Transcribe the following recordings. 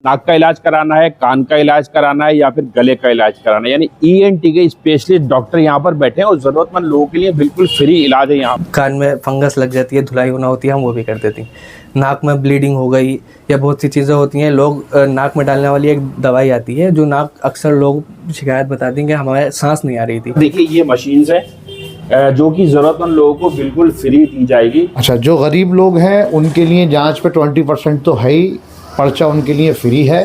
नाक का इलाज कराना है, कान का इलाज कराना है या फिर गले का इलाज कराना है, यानी ईएनटी के स्पेशलिस्ट डॉक्टर यहाँ पर बैठे हैं और जरूरतमंद लोगों के लिए बिल्कुल फ्री इलाज है यहाँ। कान में फंगस लग जाती है, धुलाई होना होती है, हम वो भी कर देते हैं। नाक में ब्लीडिंग हो गई या बहुत सी चीज़ें होती हैं, लोग नाक में डालने वाली एक दवाई आती है जो नाक अक्सर लोग शिकायत बताते हैं कि हमारे सांस नहीं आ रही थी। देखिए ये मशीन्स है जो कि जरूरतमंद लोगों को बिल्कुल फ्री दी जाएगी। अच्छा, जो गरीब लोग हैं उनके लिए जांच पे 20% तो है ही, पर्चा उनके लिए फ्री है।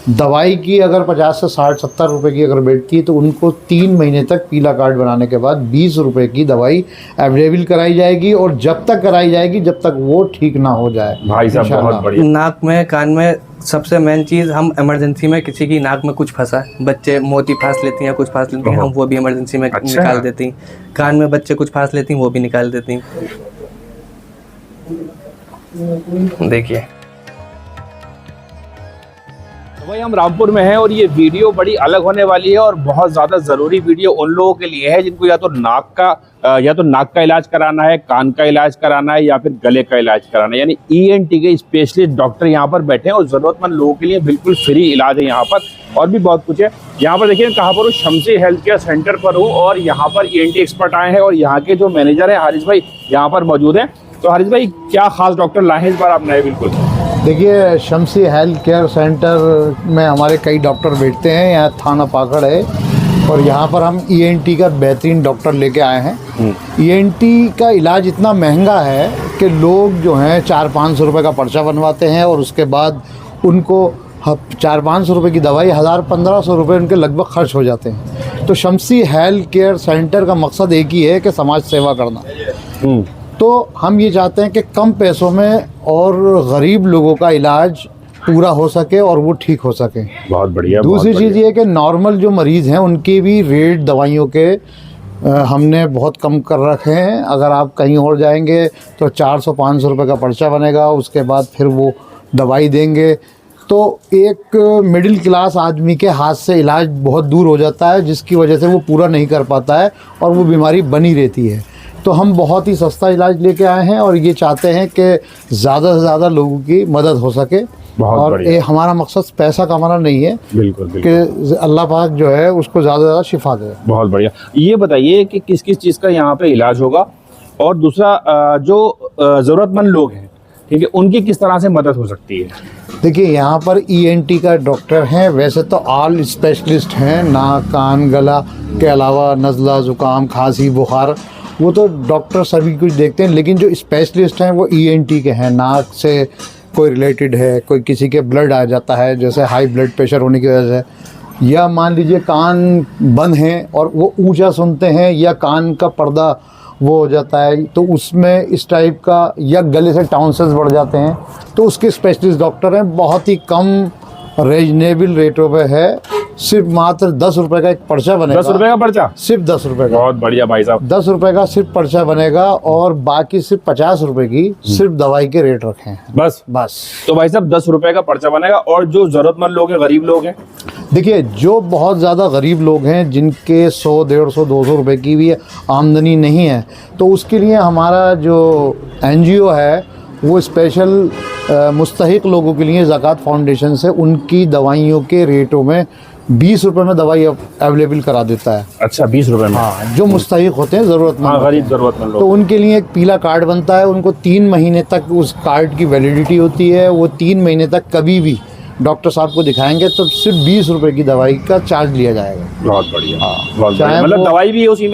दवाई की अगर 50 से 60-70 रुपए की अगर बैठती है तो उनको 3 महीने तक पीला कार्ड बनाने के बाद 20 रुपए की दवाई अवेलेबल कराई जाएगी और जब तक कराई जाएगी जब तक वो ठीक ना हो जाए। भाई साहब बहुत बढ़िया। नाक में, कान में सबसे मेन चीज़, हम इमरजेंसी में किसी की नाक में कुछ फंसा, बच्चे मोती फांस लेती हैं, कुछ फांस लेती हैं, हम वो भी इमरजेंसी में निकाल देती हैं। कान में बच्चे कुछ फांस लेती हैं, वो भी निकाल देती हैं। देखिए तो भाई हम रामपुर में हैं और ये वीडियो बड़ी अलग होने वाली है और बहुत ज़्यादा ज़रूरी वीडियो उन लोगों के लिए है जिनको या तो नाक का इलाज कराना है, कान का इलाज कराना है या फिर गले का इलाज कराना है, यानी ईएनटी के स्पेशलिस्ट डॉक्टर यहाँ पर बैठे हैं और ज़रूरतमंद लोगों के लिए बिल्कुल फ्री इलाज है यहाँ पर। और भी बहुत कुछ है यहाँ पर। देखिए कहाँ पर हूँ, शमसी हेल्थ केयर सेंटर पर हूँ और यहाँ पर ईएनटी एक्सपर्ट आए हैं और यहाँ के जो मैनेजर हैं हारिस भाई यहाँ पर मौजूद हैं। तो हारिस भाई क्या खास डॉक्टर लाए हैं इस बार आप नए? बिल्कुल देखिए, शमसी हेल्थ केयर सेंटर में हमारे कई डॉक्टर बैठते हैं, यहाँ थाना पाकड़ है और यहाँ पर हम ईएनटी का बेहतरीन डॉक्टर लेके आए हैं। ईएनटी का इलाज इतना महंगा है कि लोग जो हैं 400-500 रुपये का पर्चा बनवाते हैं और उसके बाद उनको 400-500 रुपये की दवाई 1000-1500 रुपये उनके लगभग खर्च हो जाते हैं। तो शमसी हेल्थ केयर सेंटर का मकसद एक ही है कि समाज सेवा करना। तो हम ये चाहते हैं कि कम पैसों में और गरीब लोगों का इलाज पूरा हो सके और वो ठीक हो सके। बहुत बढ़िया। दूसरी चीज़ ये है कि नॉर्मल जो मरीज़ हैं उनके भी रेट दवाइयों के हमने बहुत कम कर रखे हैं। अगर आप कहीं और जाएंगे तो 400-500 रुपये का पर्चा बनेगा, उसके बाद फिर वो दवाई देंगे। तो एक मिडिल क्लास आदमी के हाथ से इलाज बहुत दूर हो जाता है, जिसकी वजह से वो पूरा नहीं कर पाता है और वो बीमारी बनी रहती है। तो हम बहुत ही सस्ता इलाज लेके आए हैं और ये चाहते हैं कि ज़्यादा से ज़्यादा लोगों की मदद हो सके। और ये हमारा मकसद पैसा कमाना नहीं है, बिल्कुल कि अल्लाह पाक जो है उसको ज़्यादा से ज़्यादा शिफा दे। बहुत बढ़िया। ये बताइए कि किस किस चीज़ का यहाँ पे इलाज होगा और दूसरा जो ज़रूरतमंद लोग हैं, ठीक है, उनकी किस तरह से मदद हो सकती है? देखिए, यहाँ पर ईएनटी का डॉक्टर हैं, वैसे तो ऑल स्पेशलिस्ट हैं, नाक कान गला के अलावा नज़ला ज़ुकाम खांसी बुखार वो तो डॉक्टर सभी कुछ देखते हैं, लेकिन जो स्पेशलिस्ट हैं वो ईएनटी के हैं। नाक से कोई रिलेटेड है, कोई किसी के ब्लड आ जाता है जैसे हाई ब्लड प्रेशर होने की वजह से, या मान लीजिए कान बंद हैं और वो ऊंचा सुनते हैं, या कान का पर्दा वो हो जाता है तो उसमें इस टाइप का, या गले से टाउंसेस बढ़ जाते हैं, तो उसके स्पेशलिस्ट डॉक्टर हैं। बहुत ही कम रीजनेबल रेटों पे है, सिर्फ मात्र 10 रुपये का एक पर्चा बनेगा। 10 रुपये का पर्चा? सिर्फ 10 रुपये का। बहुत बढ़िया भाई साहब। 10 रुपये का सिर्फ पर्चा बनेगा और बाकी सिर्फ 50 रुपये की सिर्फ दवाई के रेट रखे हैं। बस। तो भाई साहब 10 रुपये का पर्चा बनेगा। और जो जरूरतमंद लोग हैं, गरीब लोग हैं, देखिए जो बहुत ज़्यादा गरीब लोग हैं जिनके 100, 150, 200 रुपये की भी आमदनी नहीं है, तो उसके लिए हमारा जो एनजीओ है वो स्पेशल मुस्तहिक लोगों के लिए ज़कात फाउंडेशन से उनकी दवाइयों के रेटों में 20 रुपये में दवाई अवेलेबल करा देता है। अच्छा, 20 रुपये में? हाँ, जो मुस्तहिक होते हैं, ज़रूरतमंद, गरीब ज़रूरतमंद लोग, तो उनके लिए एक पीला कार्ड बनता है। उनको 3 महीने तक उस कार्ड की वैलिडिटी होती है। वो 3 महीने तक कभी भी डॉक्टर साहब को दिखाएंगे तो सिर्फ 20 रुपये की दवाई का चार्ज लिया जाएगा। बहुत बढ़िया। हाँ, बहुत बढ़िया। मतलब दवाई भी है उसी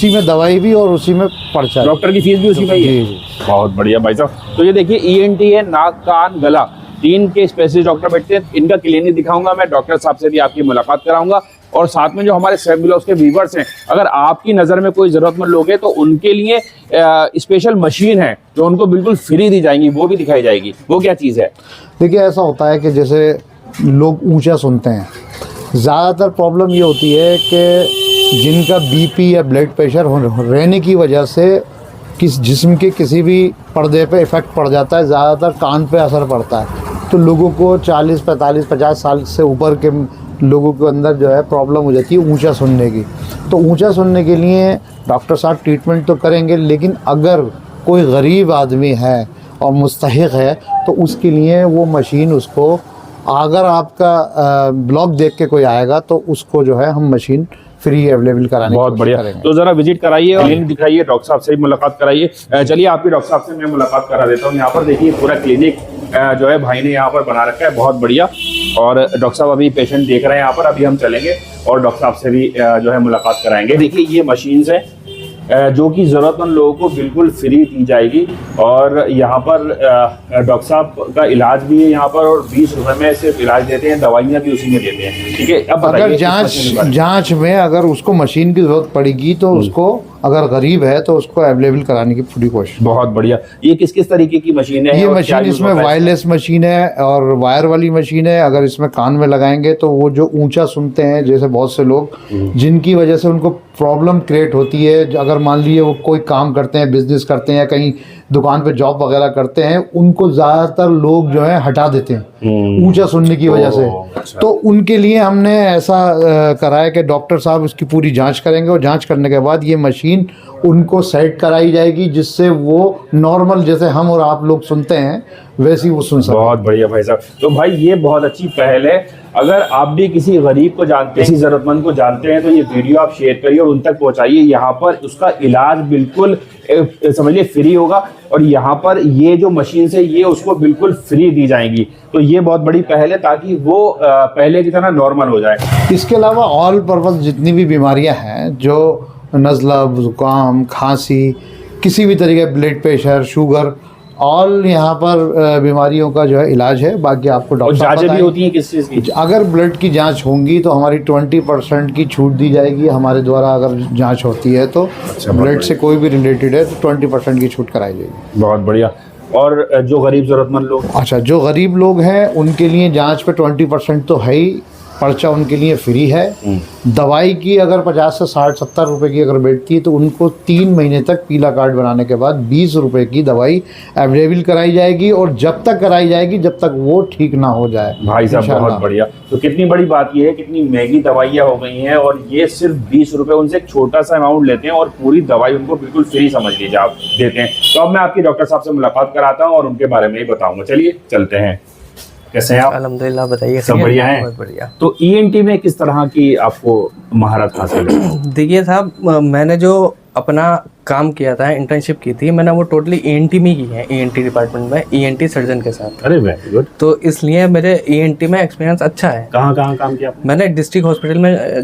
में दवाई भी और उसी में पर्चा, डॉक्टर की फीस भी उसी में ही है। जी। बहुत बढ़िया भाई साहब। तो ये देखिए ईएनटी है, नाक कान गला, 3 के स्पेशलिस्ट डॉक्टर बैठते हैं। इनका क्लिनिक दिखाऊंगा मैं, डॉक्टर साहब से भी आपकी मुलाकात कराऊंगा और साथ में जो हमारे सेव ब्लॉग्स के व्यूवर्स हैं, अगर आपकी नज़र में कोई ज़रूरतमंद लोग हैं तो उनके लिए स्पेशल मशीन है जो उनको बिल्कुल फ्री दी जाएंगी, वो भी दिखाई जाएगी। वो क्या चीज़ है? देखिए, ऐसा होता है कि जैसे लोग ऊंचा सुनते हैं, ज़्यादातर प्रॉब्लम ये होती है कि जिनका बीपी या ब्लड प्रेशर रहने की वजह से किस जिस्म के किसी भी पर्दे पे इफ़ेक्ट पड़ जाता है, ज़्यादातर कान पे असर पड़ता है। तो लोगों को 40, 45, 50 साल से ऊपर के लोगों के अंदर जो है प्रॉब्लम हो जाती है ऊंचा सुनने की। तो ऊंचा सुनने के लिए डॉक्टर साहब ट्रीटमेंट तो करेंगे, लेकिन अगर कोई गरीब आदमी है और मुस्तहिक है तो उसके लिए वो मशीन उसको अगर आपका ब्लॉक देख के कोई आएगा तो उसको जो है हम मशीन फ्री अवेलेबल कराने बहुत बढ़िया। तो जरा विजिट कराइए, क्लिनिक दिखाइए, डॉक्टर साहब से भी मुलाकात कराइए। चलिए आपके डॉक्टर साहब से मैं मुलाकात करा देता हूँ। यहाँ पर देखिए पूरा क्लिनिक जो है भाई ने यहाँ पर बना रखा है, बहुत बढ़िया। और डॉक्टर साहब अभी पेशेंट देख रहे हैं यहाँ पर, अभी हम चलेंगे और डॉक्टर साहब से भी जो है मुलाकात कराएंगे। देखिए ये मशीन्स हैं जो कि ज़रूरतमंद लोगों को बिल्कुल फ्री दी जाएगी। और यहाँ पर डॉक्टर साहब का इलाज भी है यहाँ पर, और 20 रुपए में सिर्फ इलाज देते हैं, दवाइयाँ भी उसी में देते हैं। ठीक है, अब अगर जांच में अगर उसको मशीन की जरूरत पड़ेगी तो उसको, अगर गरीब है तो उसको अवेलेबल कराने की पूरी कोशिश। बहुत बढ़िया। ये किस किस तरीके की मशीन है? ये मशीन, इसमें वायरलेस मशीन है और वायर वाली मशीन है। अगर इसमें कान में लगाएंगे तो वो जो ऊंचा सुनते हैं, जैसे बहुत से लोग जिनकी वजह से उनको प्रॉब्लम क्रिएट होती है, अगर मान लीजिए वो कोई काम करते हैं, बिजनेस करते हैं या कहीं दुकान पे जॉब वगैरह करते हैं, उनको ज़्यादातर लोग जो है हटा देते हैं ऊंचा सुनने की वजह से। अच्छा। तो उनके लिए हमने ऐसा कराया कि डॉक्टर साहब उसकी पूरी जांच करेंगे और जांच करने के बाद ये मशीन उनको सेट कराई जाएगी, जिससे वो नॉर्मल जैसे हम और आप लोग सुनते हैं वैसे ही वो सुन सकते। बहुत बढ़िया भाई साहब। तो भाई ये बहुत अच्छी पहल है। अगर आप भी किसी गरीब को जानते हैं, किसी जरूरतमंद को जानते हैं, तो ये वीडियो आप शेयर करिए और उन तक पहुंचाइए। यहाँ पर उसका इलाज बिल्कुल समझिए फ्री होगा, और यहाँ पर ये जो मशीन है ये उसको बिल्कुल फ्री दी जाएंगी। तो ये बहुत बड़ी पहल है ताकि वो पहले की तरह नॉर्मल हो जाए। इसके अलावा ऑल पर्पस जितनी भी बीमारियां हैं, जो नज़ला, जुकाम, खांसी, किसी भी तरीके ब्लड प्रेशर, शुगर, ऑल यहाँ पर बीमारियों का जो है इलाज है। बाकी आपको डॉक्टर जांचें भी होती हैं किस चीज़ की? अगर ब्लड की जांच होंगी तो हमारी 20% की छूट दी जाएगी हमारे द्वारा। अगर जांच होती है तो ब्लड से कोई भी रिलेटेड है तो 20% की छूट कराई जाएगी। बहुत बढ़िया। और जो गरीब जरूरतमंद लोग, अच्छा, जो गरीब लोग हैं उनके लिए जांच पे 20% तो है ही, पर्चा उनके लिए फ्री है। दवाई की अगर 50 से 60-70 रुपए की अगर बैठती है तो उनको 3 महीने तक पीला कार्ड बनाने के बाद 20 रुपए की दवाई अवेलेबल कराई जाएगी, और जब तक कराई जाएगी जब तक वो ठीक ना हो जाए। भाई साहब बहुत बढ़िया। तो कितनी बड़ी बात ये है, कितनी महंगी दवाइयाँ हो गई हैं, और ये सिर्फ 20 रुपए उनसे एक छोटा सा अमाउंट लेते हैं और पूरी दवाई उनको बिल्कुल फ्री समझ लीजिए आप देते हैं। तो अब मैं आपकी डॉक्टर साहब से मुलाकात कराता हूँ और उनके बारे में ही बताऊंगा। चलिए चलते हैं। कैसे हैं आप? अल्हम्दुलिल्लाह, बताइए। सब बढ़िया है? बहुत बढ़िया। तो ईएनटी में किस तरह की आपको महारत हासिल है? देखिए साहब, मैंने जो अपना काम किया था, इंटर्नशिप की थी, मैंने वो टोटली ईएनटी में की है, ईएनटी डिपार्टमेंट में, ईएनटी सर्जन के साथ। अरे वेरी गुड। तो इसलिए मेरे ईएनटी में एक्सपीरियंस अच्छा है। कहाँ कहाँ काम किया आपने? मैंने डिस्ट्रिक्ट हॉस्पिटल में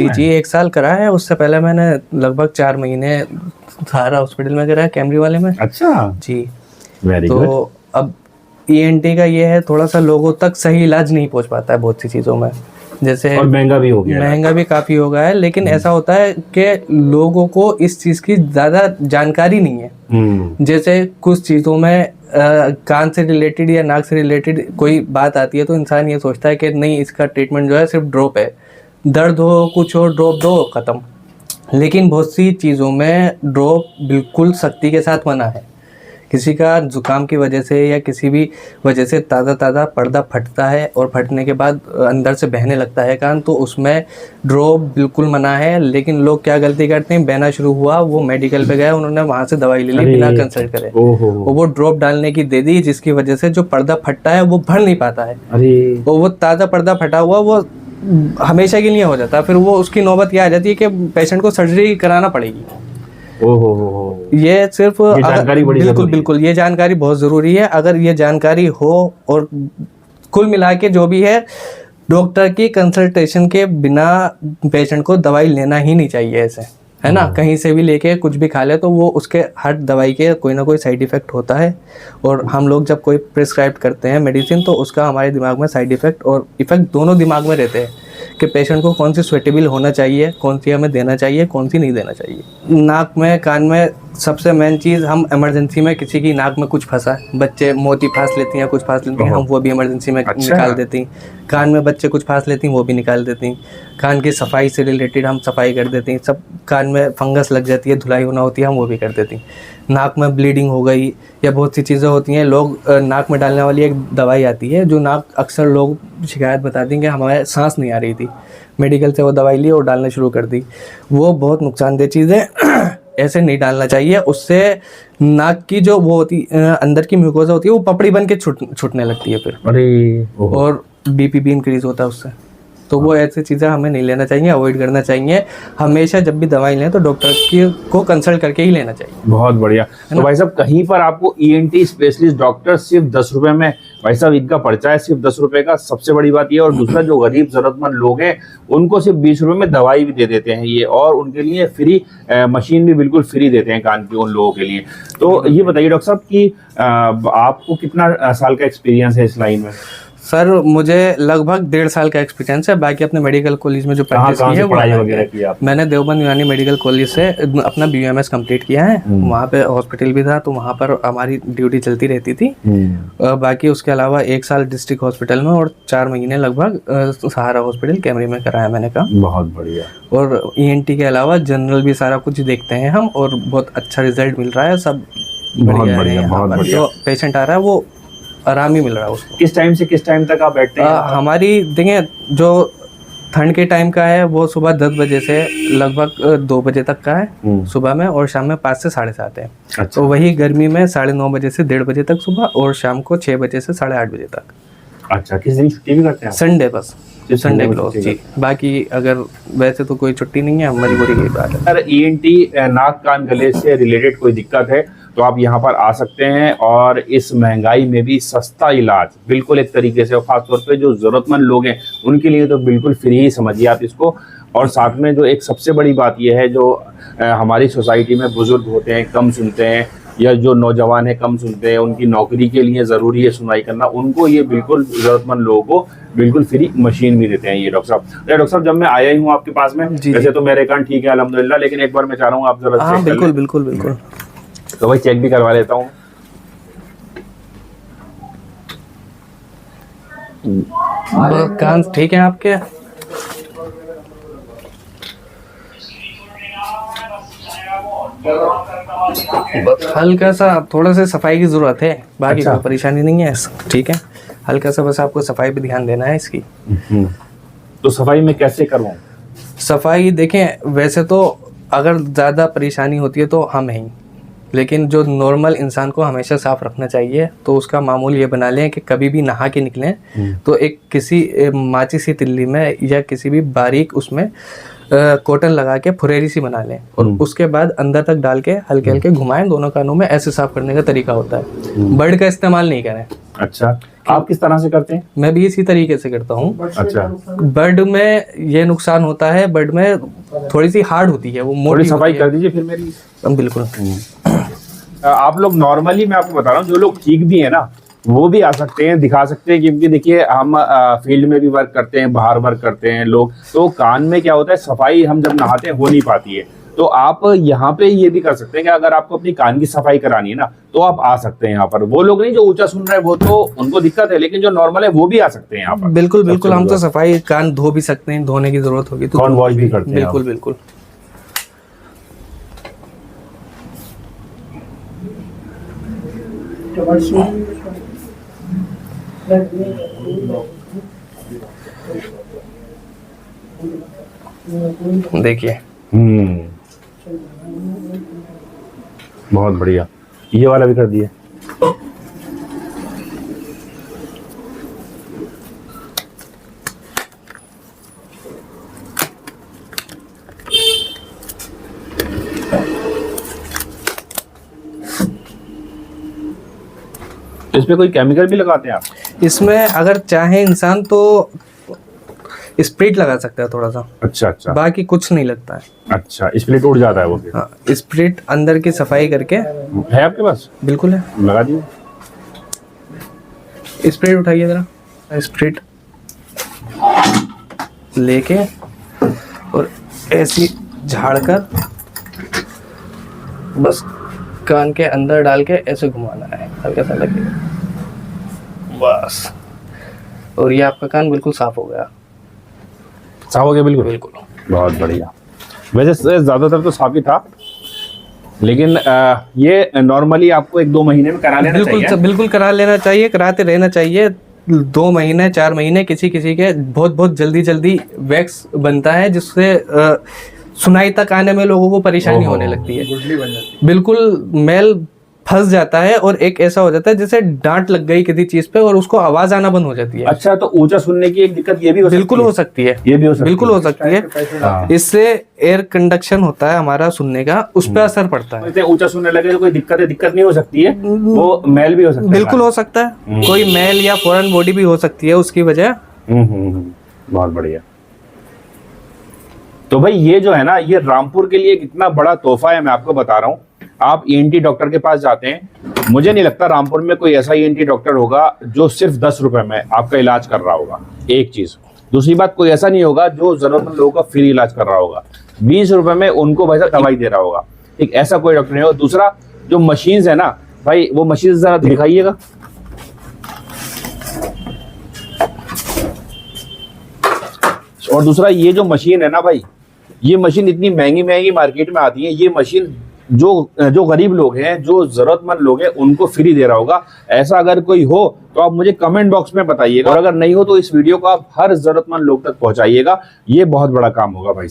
जी 1 साल करा है। उससे पहले मैंने लगभग 4 महीने सहारा हॉस्पिटल में करा है, कैमरी वाले में। अच्छा जी, वेरी गुड। तो अब ईएनटी का ये है, थोड़ा सा लोगों तक सही इलाज नहीं पहुंच पाता है बहुत सी चीज़ों में, जैसे और महंगा भी हो गया है। महंगा भी काफ़ी हो गया है। लेकिन ऐसा होता है कि लोगों को इस चीज़ की ज़्यादा जानकारी नहीं है। जैसे कुछ चीज़ों में कान से रिलेटेड या नाक से रिलेटेड कोई बात आती है तो इंसान ये सोचता है कि नहीं, इसका ट्रीटमेंट जो है सिर्फ ड्रॉप है, दर्द हो कुछ हो ड्रॉप दो ख़त्म। लेकिन बहुत सी चीज़ों में ड्रॉप बिल्कुल सख्ती के साथ मना है। किसी का जुकाम की वजह से या किसी भी वजह से ताज़ा पर्दा फटता है और फटने के बाद अंदर से बहने लगता है कान, तो उसमें ड्रॉप बिल्कुल मना है। लेकिन लोग क्या गलती करते हैं, बहना शुरू हुआ, वो मेडिकल पे गए, उन्होंने वहाँ से दवाई ले ली बिना कंसल्ट करे, वो ड्रॉप डालने की दे दी, जिसकी वजह से जो पर्दा फटता है वो भर नहीं पाता है। वो ताज़ा पर्दा फटा हुआ वो हमेशा के लिए हो जाता है। फिर वो उसकी नौबत यह आ जाती है कि पेशेंट को सर्जरी कराना पड़ेगी। ये सिर्फ जानकारी बिल्कुल ये जानकारी बहुत ज़रूरी है। अगर ये जानकारी हो, और कुल मिला के जो भी है, डॉक्टर की कंसल्टेशन के बिना पेशेंट को दवाई लेना ही नहीं चाहिए ऐसे, है ना। कहीं से भी लेके कुछ भी खा ले तो वो उसके हर दवाई के कोई ना कोई साइड इफ़ेक्ट होता है। और हम लोग जब कोई प्रिस्क्राइब करते हैं मेडिसिन तो उसका हमारे दिमाग में साइड इफ़ेक्ट और इफ़ेक्ट दोनों दिमाग में रहते हैं कि पेशेंट को कौन सी सूटेबल होना चाहिए, कौन सी हमें देना चाहिए, कौन सी नहीं देना चाहिए। नाक में, कान में सबसे मेन चीज़, हम इमरजेंसी में किसी की नाक में कुछ फंसा, बच्चे मोती फांस लेती हैं, कुछ फांस लेती हैं, हम वो भी इमरजेंसी में निकाल देती हैं। कान में बच्चे कुछ फांस लेती हैं, वो भी निकाल देती हैं। कान की सफाई से रिलेटेड हम सफाई कर देती हैं। सब कान में फंगस लग जाती है, धुलाई होना होती है, हम वो भी कर देती हैं। नाक में ब्लीडिंग हो गई या बहुत सी चीज़ें होती हैं, लोग नाक में डालने वाली एक दवाई आती है जो नाक, अक्सर लोग शिकायत बताती हैं कि हमारे सांस नहीं आ रही थी, मेडिकल से वो दवाई ली और डालना शुरू कर दी। वो बहुत नुकसानदेह चीज़ है। ऐसे नहीं डालना चाहिए, उससे नाक की जो वो होती अंदर की म्यूकोजा होती है वो पपड़ी बन के छूटने लगती है फिर, अरे और बीपी भी इंक्रीज होता है उससे। तो वो ऐसी चीज़ें हमें नहीं लेना चाहिए, अवॉइड करना चाहिए। हमेशा जब भी दवाई लें तो डॉक्टर की को कंसल्ट करके ही लेना चाहिए। बहुत बढ़िया। तो भाई साहब कहीं पर आपको ईएनटी स्पेशलिस्ट डॉक्टर सिर्फ 10 रुपए में, भाई साहब इनका पर्चा है सिर्फ 10 रुपए का, सबसे बड़ी बात ये। और दूसरा जो गरीब जरूरतमंद लोग हैं उनको सिर्फ 20 रुपए में दवाई भी दे देते हैं ये, और उनके लिए फ्री मशीन भी बिल्कुल फ्री देते हैं कान की उन लोगों के लिए। तो ये बताइए डॉक्टर साहब कि आपको कितना साल का एक्सपीरियंस है इस लाइन में? सर मुझे लगभग 1.5 साल का एक्सपीरियंस है। बाकी अपने मेडिकल कॉलेज में जो प्रैक्टिस की है पढ़ाई वगैरह की आप? मैंने देवबंद यूनानी मेडिकल कॉलेज से अपना BUMS कंप्लीट किया है। वहाँ पे हॉस्पिटल भी था तो वहाँ पर हमारी ड्यूटी चलती रहती थी। बाकी उसके अलावा 1 साल डिस्ट्रिक्ट हॉस्पिटल में और 4 महीने लगभग सहारा हॉस्पिटल कैमरे में कराया मैंने काम। बहुत बढ़िया। और ENT के अलावा जनरल भी सारा कुछ देखते हैं हम, और बहुत अच्छा रिजल्ट मिल रहा है। सब बढ़िया है। बहुत बढ़िया। जो पेशेंट आ रहा है वो आराम ही मिल रहा है उसको। किस टाइम से किस टाइम तक आप बैठते हैं? हमारी देखें जो ठंड के टाइम का है वो सुबह 10 बजे से लगभग 2 बजे तक का है सुबह में, और शाम में 5 से 7:30 है। अच्छा। तो वही गर्मी में 9:30 बजे से 1:30 बजे तक सुबह, और शाम को 6 बजे से 8:30 बजे तक। अच्छा, किस दिन छुट्टी भी करते हैं? संडे बस, सिर्फ संडे में क्लोज छुट्टी जी। बाकी अगर वैसे तो कोई छुट्टी नहीं है, मजबूरी की बात है। अगर ENT नाक कान गले से रिलेटेड कोई दिक्कत है तो आप यहाँ पर आ सकते हैं, और इस महंगाई में भी सस्ता इलाज बिल्कुल एक तरीके से, और खासतौर पे जो जरूरतमंद लोग हैं उनके लिए तो बिल्कुल फ्री ही समझिए आप इसको। और साथ में जो एक सबसे बड़ी बात यह है, जो हमारी सोसाइटी में बुजुर्ग होते हैं कम सुनते हैं, या जो नौजवान है कम सुनते हैं, उनकी नौकरी के लिए ज़रूरी है सुनाई करना, उनको ये बिल्कुल ज़रूरतमंद लोगों को बिल्कुल फ्री मशीन भी देते हैं ये डॉक्टर साहब। डॉक्टर साहब जब मैं आया ही हूँ आपके पास में, वैसे तो मेरे कान ठीक है अल्हम्दुलिल्लाह, लेकिन एक बार मैं चाह रहा हूँ आप जरा हाँ बिल्कुल बिल्कुल बिल्कुल। तो भाई चेक भी करवा लेता हूँ। कान ठीक है आपके? हल्का सा थोड़ा सा सफाई की जरूरत है, बाकी कोई परेशानी नहीं है। ठीक है, हल्का सा बस आपको सफाई पे ध्यान देना है इसकी। तो सफाई में कैसे करवाऊं? सफाई देखें, वैसे तो अगर ज़्यादा परेशानी होती है तो हम हैं, लेकिन जो नॉर्मल इंसान को हमेशा साफ रखना चाहिए। तो उसका मामूल ये बना लें कि कभी भी नहा के निकलें तो एक किसी माचिस सी तिल्ली में या किसी भी बारीक उसमें कॉटन लगा के फुरेरी सी बना लें, और उसके बाद अंदर तक डाल के हल्के हल्के घुमाएं दोनों कानों में। ऐसे साफ करने का तरीका होता है। बर्ड का इस्तेमाल नहीं करें। अच्छा, आप किस तरह से करते हैं? मैं भी इसी तरीके से करता हूँ। अच्छा, बर्ड में ये नुकसान होता है, बर्ड में थोड़ी सी हार्ड होती है, वो मोटी सफाई कर दीजिए फिर मेरी। बिल्कुल। आप लोग नॉर्मली, मैं आपको बता रहा हूँ, जो लोग ठीक भी है ना वो भी आ सकते हैं, दिखा सकते हैं, क्योंकि देखिए हम फील्ड में भी वर्क करते हैं, बाहर वर्क करते हैं लोग, तो कान में क्या होता है सफाई हम जब नहाते हैं हो नहीं पाती है। तो आप यहाँ पे ये भी कर सकते हैं कि अगर आपको अपनी कान की सफाई करानी है ना तो आप आ सकते हैं यहाँ पर। वो लोग नहीं जो ऊंचा सुन रहे हैं वो तो उनको दिक्कत है, लेकिन जो नॉर्मल है वो भी आ सकते हैं यहाँ पर। बिल्कुल बिल्कुल, हम तो सफाई कान धो भी सकते हैं, धोने की जरूरत होगी तो कान वॉश भी करते हैं। बिल्कुल बिल्कुल। देखिए बहुत बढ़िया, ये वाला भी कर दिए। इसमें कोई केमिकल भी लगाते हैं आप? इसमें अगर चाहे इंसान तो स्प्रिट लगा सकता है थोड़ा सा। अच्छा अच्छा, बाकी कुछ नहीं लगता है। अच्छा, स्प्रिट उड़ जाता है वो फिर? हाँ, स्प्रिट अंदर की सफाई करके। है आपके पास? बिल्कुल है, लगा दिए। स्प्रिट उठाइए जरा, स्प्रिट लेके और ऐसी झाड़कर बस कान के अंदर डाल के ऐसे घुमाना है, हल्का सा लगेगा बस, और ये आपका कान बिल्कुल साफ हो गया। साफ हो गया? बिल्कुल बिल्कुल, बहुत बढ़िया। वैसे ज़्यादातर तो साफ ही था, लेकिन ये नॉर्मली आपको 1-2 महीने में करा लेना बिल्कुल चाहिए। बिल्कुल करा लेना चाहिए, कराते रहना चाहिए। 2 महीने 4 महीने किसी किसी के बहुत बहुत जल्दी जल्दी वैक्स बनता है, जिससे सुनाई तक आने में लोगों को परेशानी होने लगती है, बिल्कुल मेल फंस जाता है और एक ऐसा हो जाता है जैसे डांट लग गई किसी चीज पे और उसको आवाज आना बंद हो जाती है। अच्छा, तो ऊंचा सुनने की एक दिक्कत ये भी हो सकती बिल्कुल है? हो सकती है, ये भी हो सकती बिल्कुल है। हो सकती है। हाँ। इससे एयर कंडक्शन होता है हमारा सुनने का, उस पर असर पड़ता है। इतने ऊंचा सुनने लगे तो कोई दिक्कत नहीं हो सकती है, वो मेल भी हो सकता है। बिल्कुल हो सकता है, कोई मेल या फॉरेन बॉडी भी हो सकती है उसकी वजह। बहुत बढ़िया। तो भाई ये जो है ना, ये रामपुर के लिए कितना बड़ा तोहफा है, मैं आपको बता रहा हूँ। आप ईएनटी डॉक्टर के पास जाते हैं, मुझे नहीं लगता रामपुर में कोई ऐसा ईएनटी डॉक्टर होगा जो सिर्फ 10 रुपए में आपका इलाज कर रहा होगा, एक चीज। दूसरी बात, कोई ऐसा नहीं होगा जो जरूरतमंद लोगों का फ्री इलाज कर रहा होगा, 20 रुपए में उनको भाई साहब दवाई दे रहा होगा। एक ऐसा कोई डॉक्टर नहीं होगा। दूसरा, जो मशीन्स है ना भाई, वो मशीन जरा दिखाइएगा। और दूसरा, ये जो मशीन है ना भाई, ये मशीन इतनी महंगी महंगी मार्केट में आती है, ये मशीन जो गरीब लोग हैं, जो जरूरतमंद लोग हैं, उनको फ्री दे रहा होगा। ऐसा अगर कोई हो तो आप मुझे कमेंट बॉक्स में बताइएगा, और अगर नहीं हो तो इस वीडियो को आप हर जरूरतमंद लोग तक पहुंचाइएगा। ये बहुत बड़ा काम होगा भाई।